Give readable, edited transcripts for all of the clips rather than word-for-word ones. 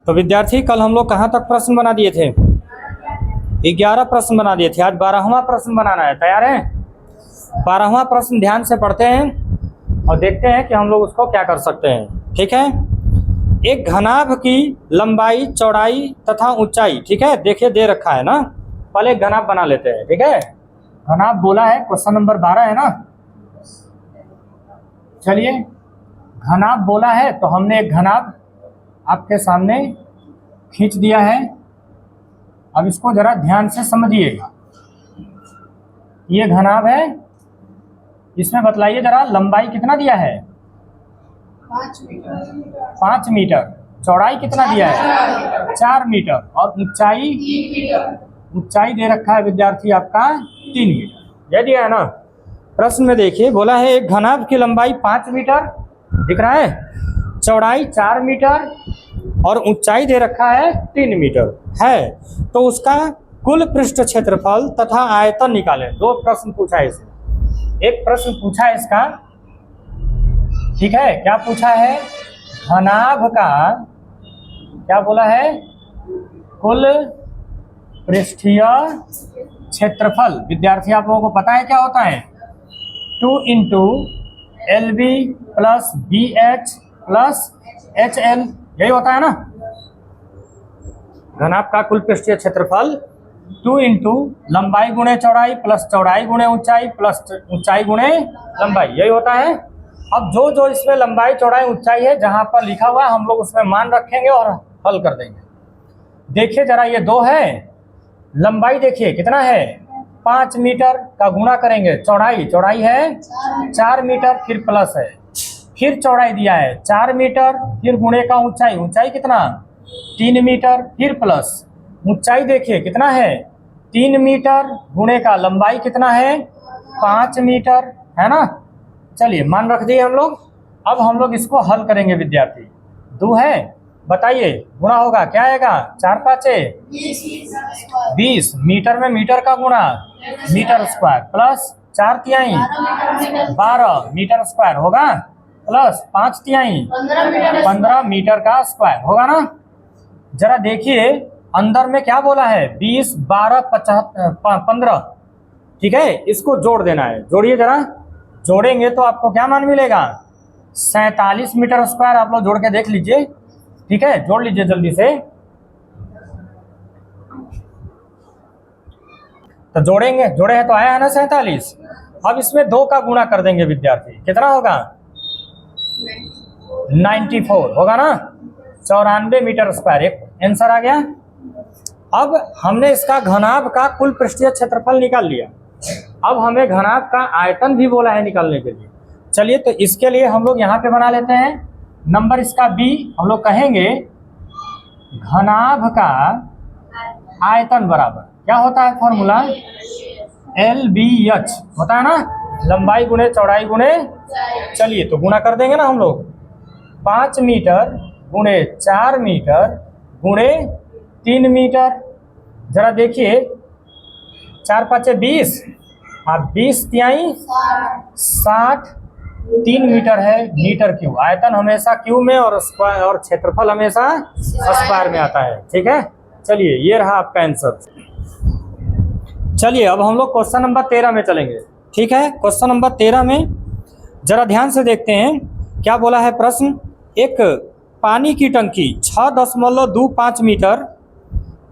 तो विद्यार्थी कल हम लोग कहाँ तक प्रश्न बना दिए थे? 11 प्रश्न बना दिए थे। आज 12वां प्रश्न बनाना है। तैयार हैं? 12वां प्रश्न ध्यान से पढ़ते हैं और देखते हैं कि हम लोग उसको क्या कर सकते हैं। ठीक है, एक घनाभ की लंबाई, चौड़ाई तथा ऊंचाई, ठीक है, देखिए दे रखा है ना। पहले एक घनाभ बना लेते हैं। ठीक है, घनाभ बोला है, क्वेश्चन नंबर 12 है ना। चलिए, घनाभ बोला है तो हमने एक घनाभ आपके सामने खींच दिया है। अब इसको जरा ध्यान से समझिएगा। ये घनाभ है, इसमें बतलाइए जरा लंबाई कितना दिया है? 5 मीटर। चौड़ाई कितना दिया है? 4 मीटर। और ऊंचाई दे रखा है विद्यार्थी आपका 3 मीटर। यह दिया है ना। प्रश्न में देखिए, बोला है एक घनाभ की लंबाई 5 मीटर, दिख रहा है, चौड़ाई 4 मीटर और ऊंचाई दे रखा है 3 मीटर है। तो उसका कुल पृष्ठ क्षेत्रफल तथा आयतन निकालें। 2 प्रश्न पूछा है इसमें। एक प्रश्न पूछा है इसका, ठीक है, क्या पूछा है? घनाभ का क्या बोला है? कुल पृष्ठीय क्षेत्रफल। विद्यार्थी आप लोगों को पता है क्या होता है? 2 into LB plus BH plus HL, यही होता है ना। घनाभ का कुल पृष्ठीय क्षेत्रफल 2 इंटू लंबाई गुणे चौड़ाई प्लस चौड़ाई गुणे ऊंचाई प्लस ऊंचाई गुणे लंबाई, यही होता है। अब जो जो इसमें लंबाई चौड़ाई ऊंचाई है जहां पर लिखा हुआ है हम लोग उसमें मान रखेंगे और हल कर देंगे। देखिए जरा, ये 2 है, लंबाई देखिए कितना है? 5 मीटर का गुणा करेंगे, चौड़ाई है 4 मीटर, फिर प्लस है, फिर चौड़ाई दिया है 4 मीटर, फिर गुणे का ऊंचाई कितना? 3 मीटर, फिर प्लस ऊंचाई देखिए कितना है? 3 मीटर, गुणे का लंबाई कितना है? 5 मीटर, है ना। चलिए मान रख दिए हम लोग। अब हम लोग इसको हल करेंगे विद्यार्थी। 2 है, बताइए गुणा होगा क्या आएगा? 4 5 20, मीटर में मीटर का गुणा मीटर स्क्वायर, प्लस 4 तिहाई 12 मीटर स्क्वायर होगा, प्लस 5 तिहाई 15 मीटर का स्क्वायर होगा ना। जरा देखिए अंदर में क्या बोला है? 20 12 15, ठीक है, इसको जोड़ देना है। जोड़िए जरा, जोड़ेंगे तो आपको क्या मान मिलेगा? 47 मीटर स्क्वायर। आप लोग जोड़ के देख लीजिए, ठीक है, जोड़ लीजिए जल्दी से। तो जोड़ेंगे, जोड़े हैं तो आया है ना 47। अब इसमें 2 का गुणा कर देंगे विद्यार्थी, कितना होगा? 94 होगा ना। 94 मीटर स्क्वायर, एक आंसर आ गया। अब हमने इसका घनाभ का कुल पृष्ठीय क्षेत्रफल निकाल लिया। अब हमें घनाभ का आयतन भी बोला है निकालने के लिए। चलिए, तो इसके लिए हम लोग यहाँ पे बना लेते हैं नंबर इसका B। हम लोग कहेंगे घनाभ का आयतन बराबर क्या होता है? फॉर्मूला LBH होता है ना, लंबाई गुणे चौड़ाई गुणे। चलिए तो गुणा कर देंगे ना हम लोग। 5 मीटर गुणे 4 मीटर गुणे 3 मीटर। जरा देखिए, 4 5 20 और 20 तिहाई 60, 3 मीटर है, मीटर क्यूब। आयतन हमेशा क्यूब में और स्क्वायर और क्षेत्रफल हमेशा स्क्वायर में आता है। ठीक है, चलिए ये रहा आपका आंसर। चलिए अब हम लोग क्वेश्चन नंबर 13 में चलेंगे। ठीक है, क्वेश्चन नंबर 13 में जरा ध्यान से देखते हैं क्या बोला है प्रश्न। एक पानी की टंकी 6.25 मीटर,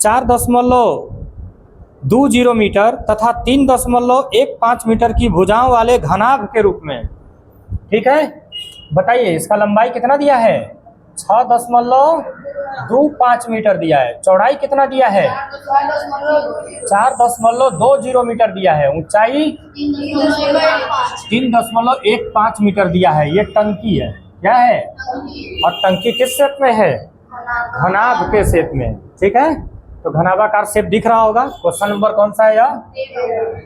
4.20 मीटर तथा 3.15 मीटर की भुजाओं वाले घनाभ के रूप में, ठीक है, बताइए इसका लंबाई कितना दिया है? 6.25 मीटर दिया है। चौड़ाई कितना दिया है? 4.20 मीटर दिया है। ऊंचाई 3.15 मीटर दिया है। ये टंकी है, क्या है? और टंकी किस शेप में है? घनाभ के शेप में। ठीक है, तो घनाभाकार शेप दिख रहा होगा। क्वेश्चन नंबर कौन सा है? यह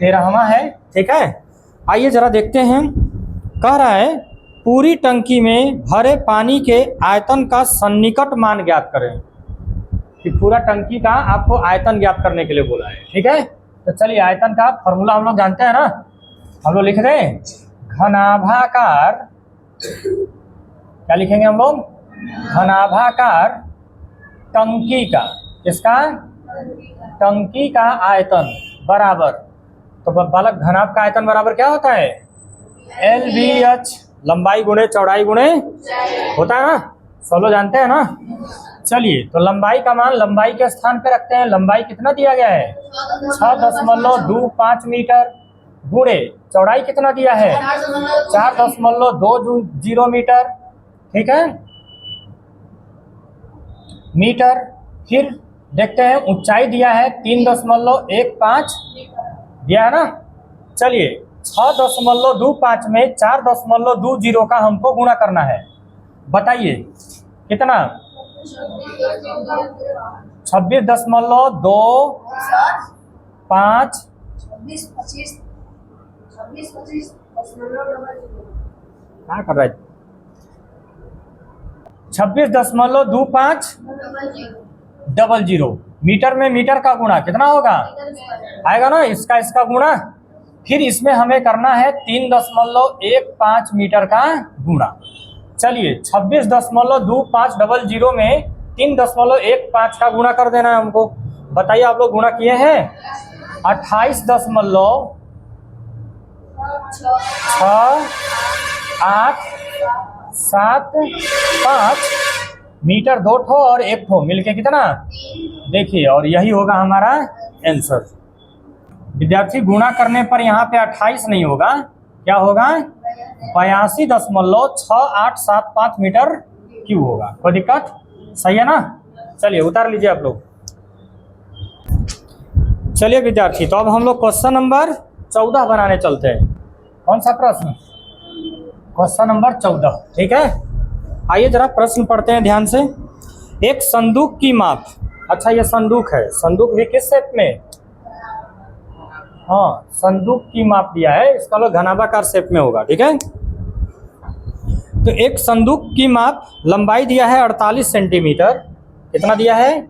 13वां है। ठीक है, आइए जरा देखते हैं। कह रहा है पूरी टंकी में भरे पानी के आयतन का सन्निकट मान ज्ञात करें। कि पूरा टंकी का आपको आयतन ज्ञात करने के लिए बोला है। ठीक है, तो चलिए आयतन का फॉर्मूला हम लोग जानते हैं ना। हम लोग लिख दें घनाभाकार, क्या लिखेंगे हम लोग? घनाभाकार टंकी का, किसका, टंकी का आयतन बराबर, तो बालक घनाभ का आयतन बराबर क्या होता है, LBH, लंबाई गुणे चौड़ाई गुणे होता है ना, सब लोग जानते हैं ना। चलिए तो लंबाई का मान लंबाई के स्थान पे रखते हैं। लंबाई कितना दिया गया है, 6.25 मीटर, गुणे चौड़ाई कितना दिया है, 4.20 मीटर, ठीक है, मीटर। फिर देखते हैं ऊंचाई दिया है 3.15 दिया है ना। चलिए 6.25 में 4.20 का हमको गुणा करना है, बताइए कितना, 26.25 क्या कर रहा है, 26.25 मीटर में मीटर का गुणा कितना होगा, आएगा ना, इसका गुणा। फिर इसमें हमें करना है 3.15 मीटर का गुणा। चलिए 26.25 में 3.15 का गुणा कर देना है हमको। बताइए आप लोग गुणा किए हैं, 28.6875 मीटर, 2 ठो और 1 ठो मिलके कितना, देखिए, और यही होगा हमारा आंसर। विद्यार्थी गुणा करने पर यहाँ पे 28 नहीं होगा, क्या होगा, 82.6875 मीटर क्यूब होगा। कोई दिक्कत, सही है ना। चलिए उतार लीजिए आप लोग। चलिए विद्यार्थी, तो अब हम लोग क्वेश्चन नंबर 14 बनाने चलते हैं। कौन सा प्रश्न, क्वेश्चन नंबर 14, ठीक है। आइए जरा प्रश्न पढ़ते हैं ध्यान से। एक संदूक की माप, अच्छा ये संदूक है, संदूक भी किस शेप में, हाँ संदूक की माप दिया है, इसका लोग घनाभाकार शेप में होगा, ठीक है। तो एक संदूक की माप, लंबाई दिया है 48 सेंटीमीटर, कितना दिया है,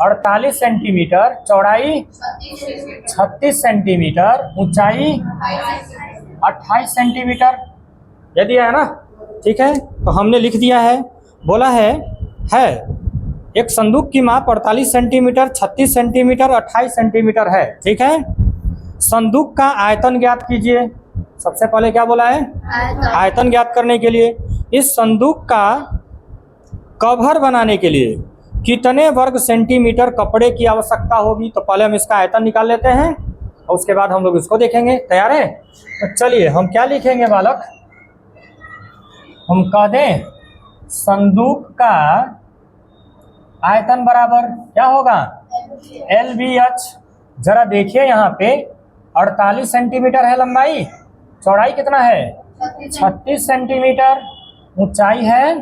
48 सेंटीमीटर, चौड़ाई 36 सेंटीमीटर, ऊंचाई 28 सेंटीमीटर, ये दिया है ना, ठीक है। तो हमने लिख दिया है, बोला है एक संदूक की माप 48 सेंटीमीटर, 36 सेंटीमीटर, 28 सेंटीमीटर है, ठीक है। संदूक का आयतन ज्ञात कीजिए। सबसे पहले क्या बोला है, आयतन ज्ञात करने के लिए इस संदूक का कवर बनाने के लिए कितने वर्ग सेंटीमीटर कपड़े की आवश्यकता होगी। तो पहले हम इसका आयतन निकाल लेते हैं और उसके बाद हम लोग इसको देखेंगे। तैयार है, तो चलिए हम क्या लिखेंगे बालक, हम कह दें संदूक का आयतन बराबर क्या होगा, LBH। जरा देखिए यहाँ पे 48 सेंटीमीटर है लंबाई, चौड़ाई कितना है 36 सेंटीमीटर, ऊंचाई है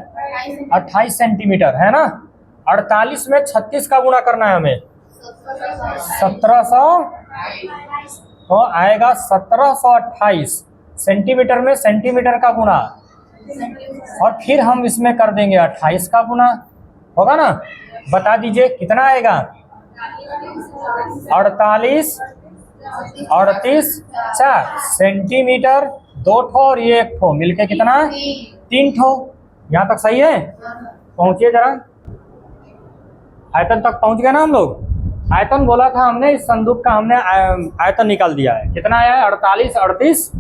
28 सेंटीमीटर, है ना। 48 में 36 का गुणा करना है हमें, 1700, तो आएगा 1728 सेंटीमीटर में सेंटीमीटर का गुणा, और फिर हम इसमें कर देंगे 28 का गुणा, होगा ना। बता दीजिए कितना आएगा, 48 38 4 सेंटीमीटर, 2 ठो और ये 1 ठो मिलके कितना, 3 ठो। यहाँ तक सही है, पहुंचिए जरा, आयतन तक पहुंच गए ना हम लोग। आयतन बोला था हमने, इस संदूक का हमने आयतन निकाल दिया है, कितना आया है, 48 38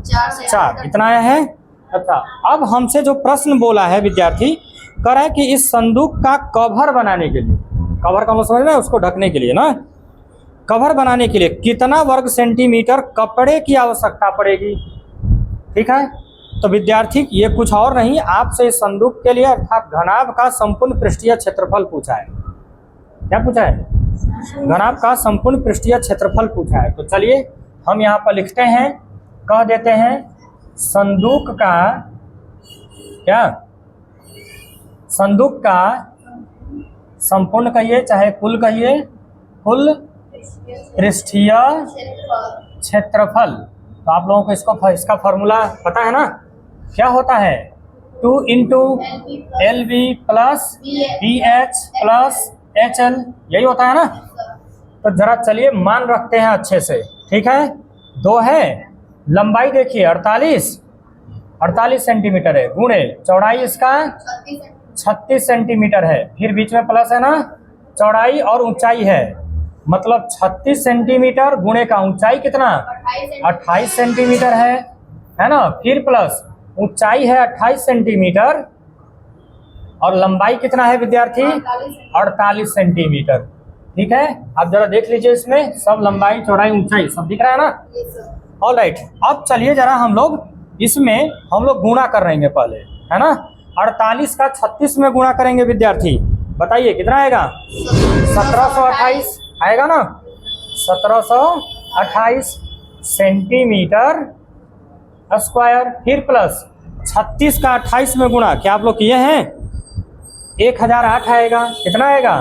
4, इतना आया है। अच्छा, अब हमसे जो प्रश्न बोला है विद्यार्थी, कह रहा है कि इस संदूक का कवर बनाने के लिए, कवर का मतलब समझ में, उसको ढकने के लिए ना, कवर बनाने के लिए कितना वर्ग सेंटीमीटर कपड़े की आवश्यकता पड़ेगी, ठीक है। तो विद्यार्थी ये कुछ और नहीं, आपसे इस संदूक के लिए अर्थात घनाभ का संपूर्ण पृष्ठीय क्षेत्रफल पूछा है। क्या पूछा है, घनाभ का संपूर्ण पृष्ठीय क्षेत्रफल पूछा है। तो चलिए हम यहाँ पर लिखते हैं, कह देते हैं संदूक का, क्या, संदूक का संपूर्ण कहिए चाहे कुल कहिए, कुल पृष्ठीय क्षेत्रफल। तो आप लोगों को इसका फॉर्मूला पता है ना, क्या होता है, 2 into LB plus BH plus HL, यही होता है ना। तो जरा चलिए मान रखते हैं अच्छे से, ठीक है। 2 है, लंबाई देखिए 48 सेंटीमीटर है, गुणे चौड़ाई इसका 36 सेंटीमीटर है, फिर बीच में प्लस है ना, चौड़ाई और ऊंचाई है, मतलब 36 सेंटीमीटर गुणे का ऊंचाई कितना 28 सेंटीमीटर है ना, फिर प्लस ऊंचाई है 28 सेंटीमीटर और लंबाई कितना है विद्यार्थी 48 सेंटीमीटर। ठीक है, आप जरा देख लीजिए, इसमें सब लंबाई चौड़ाई ऊंचाई सब दिख रहा है ना। ऑलराइट, अब चलिए जरा हम लोग इसमें गुणा कर रहेंगे पहले, है ना। 48 का 36 में गुणा करेंगे विद्यार्थी, बताइए कितना आएगा 1728 आएगा ना, 1728 सेंटीमीटर स्क्वायर, फिर प्लस 36 का 28 में गुणा, क्या आप लोग किए हैं 1008 आएगा, कितना आएगा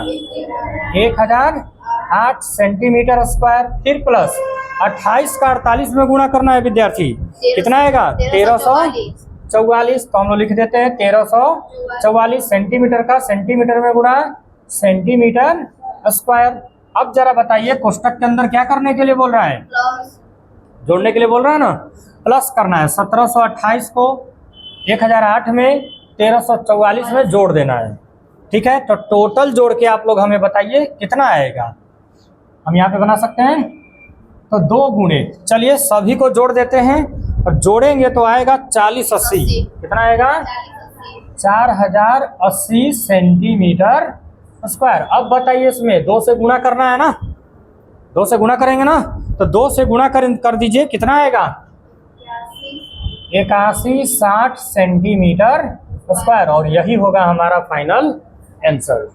1008 सेंटीमीटर स्क्वायर, फिर प्लस 28 का 48 में गुणा करना है विद्यार्थी, कितना आएगा 1344, तो हम लोग लिख देते हैं 1344 सेंटीमीटर का सेंटीमीटर में गुणा सेंटीमीटर स्क्वायर। अब जरा बताइए कोष्टक के अंदर क्या करने के लिए बोल रहा है, जोड़ने के लिए बोल रहा है ना, प्लस करना है, 1728 को 1008 में 1344 में जोड़ देना है। ठीक है, तो टोटल जोड़ के आप लोग हमें बताइए कितना आएगा। हम यहाँ पे बना सकते हैं, तो 2 गुणे, चलिए सभी को जोड़ देते हैं और जोड़ेंगे तो आएगा 4080, कितना आएगा 4080 सेंटीमीटर स्क्वायर। अब बताइए इसमें 2 से गुणा करना है ना, 2 से गुणा करेंगे ना, तो 2 से गुणा कर दीजिए, कितना आएगा 8160 सेंटीमीटर स्क्वायर, और यही होगा हमारा फाइनल आंसर।